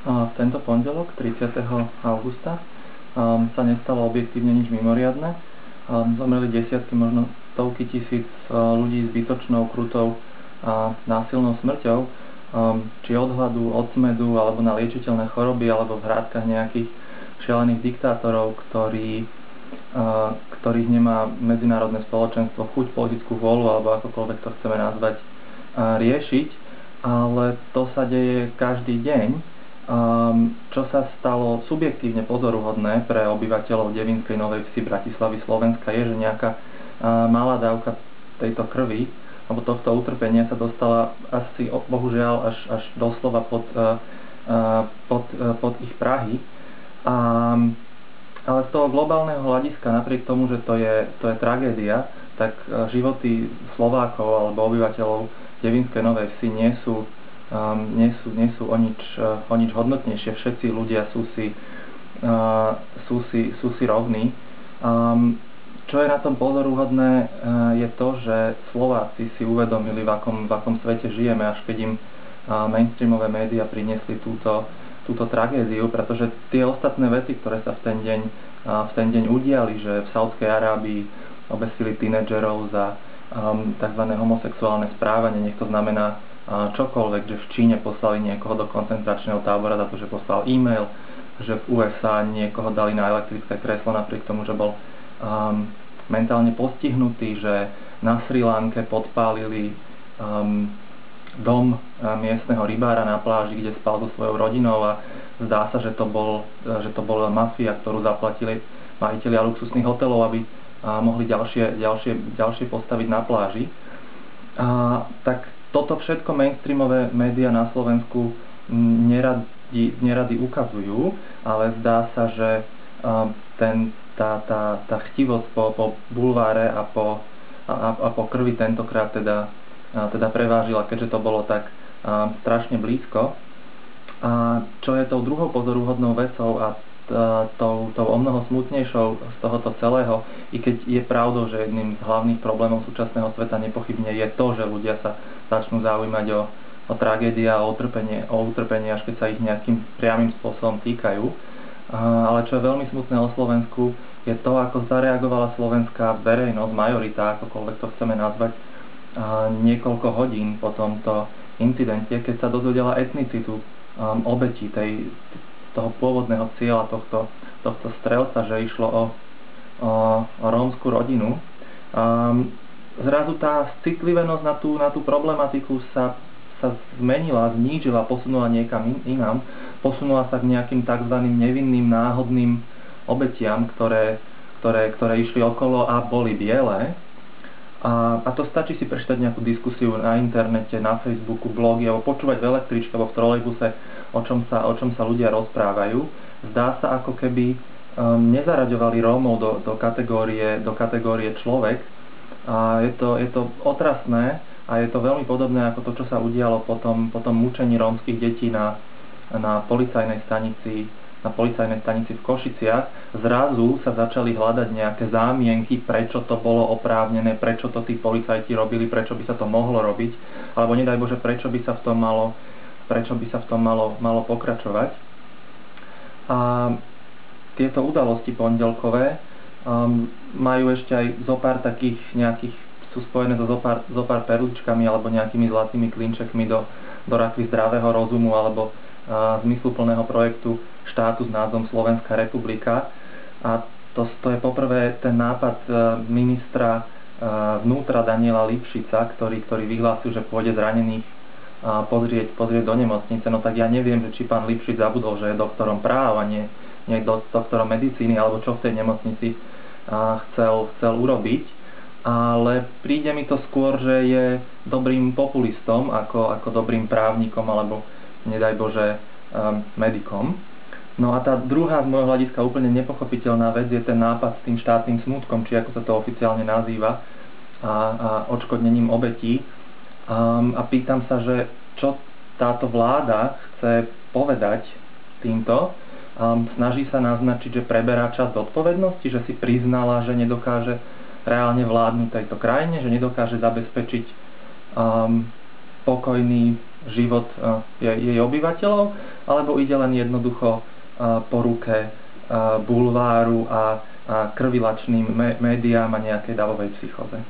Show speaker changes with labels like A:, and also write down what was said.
A: V tento pondelok, 30. augusta, sa nestalo objektívne nič mimoriadne. Zomreli desiatky, možno stovky tisíc ľudí s zbytočnou, krutou a násilnou smrťou, či od hladu, od smädu, alebo na liečiteľné choroby, alebo v hrátkach nejakých šialených diktátorov, ktorých nemá medzinárodné spoločenstvo chuť, politickú vôľu, alebo akokoľvek to chceme nazvať, riešiť. Ale to sa deje každý deň. Čo sa stalo subjektívne pozoruhodné pre obyvateľov Devínskej Novej Vsi, Bratislavy, Slovenska, je, že nejaká malá dávka tejto krvi alebo tohto utrpenia sa dostala asi bohužiaľ až doslova pod ich prahy. Ale z toho globálneho hľadiska, napriek tomu, že to je tragédia, tak životy Slovákov alebo obyvateľov Devínskej Novej Vsi nie sú o nič hodnotnejšie. Všetci ľudia sú si rovní. Čo je na tom pozoruhodné, je to, že Slováci si uvedomili, v akom svete žijeme, až keď im mainstreamové médiá priniesli túto tragédiu, pretože tie ostatné veci, ktoré sa v ten deň udiali, že v Saúdskej Arábii obesili tínedžerov za tzv. Homosexuálne správanie, nech to znamená čokoľvek, že v Číne poslali niekoho do koncentračného tábora za to, že poslal e-mail, že v USA niekoho dali na elektrické kreslo napriek tomu, že bol mentálne postihnutý, že na Srí Lanke podpálili dom miestneho rybára na pláži, kde spal so svojou rodinou, a zdá sa, že to bola mafia, ktorú zaplatili majitelia luxusných hotelov, aby mohli ďalšie postaviť na pláži. Tak toto všetko mainstreamové médiá na Slovensku nerady ukazujú, ale zdá sa, že tá chtivosť po bulváre a po krvi tentokrát teda prevážila, keďže to bolo tak strašne blízko. A čo je tou druhou pozoruhodnou vecou a tou omnoho smutnejšou z tohoto celého, i keď je pravdou, že jedným z hlavných problémov súčasného sveta nepochybne je to, že ľudia sa začnú zaujímať o tragédie a o utrpenie, až keď sa ich nejakým priamym spôsobom týkajú. Ale čo je veľmi smutné o Slovensku, je to, ako zareagovala slovenská verejnosť, majorita, akokoľvek to chceme nazvať, niekoľko hodín po tomto incidente, keď sa dozvedela etnicitu obetí toho pôvodného cieľa tohto strelca, že išlo o rómsku rodinu. Zrazu tá citlivenosť na tú problematiku sa zmenila, znížila, posunula niekam inám, posunula sa k nejakým tzv. Nevinným, náhodným obetiam, ktoré išli okolo a boli biele. A to stačí si prečítať nejakú diskusiu na internete, na Facebooku, blogy, alebo počúvať v električke alebo v trolejbuse, o čom sa ľudia rozprávajú. Zdá sa, ako keby nezaraďovali Rómov do kategórie človek. A je to otrasné a je to veľmi podobné ako to, čo sa udialo po tom mučení rómskych detí na policajnej stanici v Košiciach. Zrazu sa začali hľadať nejaké zámienky, prečo to bolo oprávnené, prečo to tí policajti robili, prečo by sa to mohlo robiť, alebo nedaj Bože, prečo by sa v tom malo pokračovať. A tieto udalosti pondelkové majú ešte aj zopár takých nejakých, sú spojené so zopár perličkami alebo nejakými zlatými klinčekmi do rakvy zdravého rozumu alebo zmysluplného projektu štátu s názvom Slovenská republika. A to je poprvé ten nápad ministra vnútra Daniela Lipšica, ktorý vyhlásil, že pôjde zranených pozrieť do nemocnice. No tak ja neviem, že či pán Lipšic zabudol, že je doktorom práv a nie doktorom medicíny, alebo čo v tej nemocnici chcel urobiť. Ale príde mi to skôr, že je dobrým populistom ako dobrým právnikom alebo nedaj Bože medikom. No a tá druhá z môjho hľadiska úplne nepochopiteľná vec je ten nápad s tým štátnym smútkom, či ako sa to oficiálne nazýva, a odškodnením obetí. A pýtam sa, že čo táto vláda chce povedať týmto. Snaží sa naznačiť, že preberá časť zodpovednosti, že si priznala, že nedokáže reálne vládnuť tejto krajine, že nedokáže zabezpečiť pokojný život jej obyvateľov, alebo ide len jednoducho po ruke bulváru a krvilačným médiám a nejakej davovej psychóze.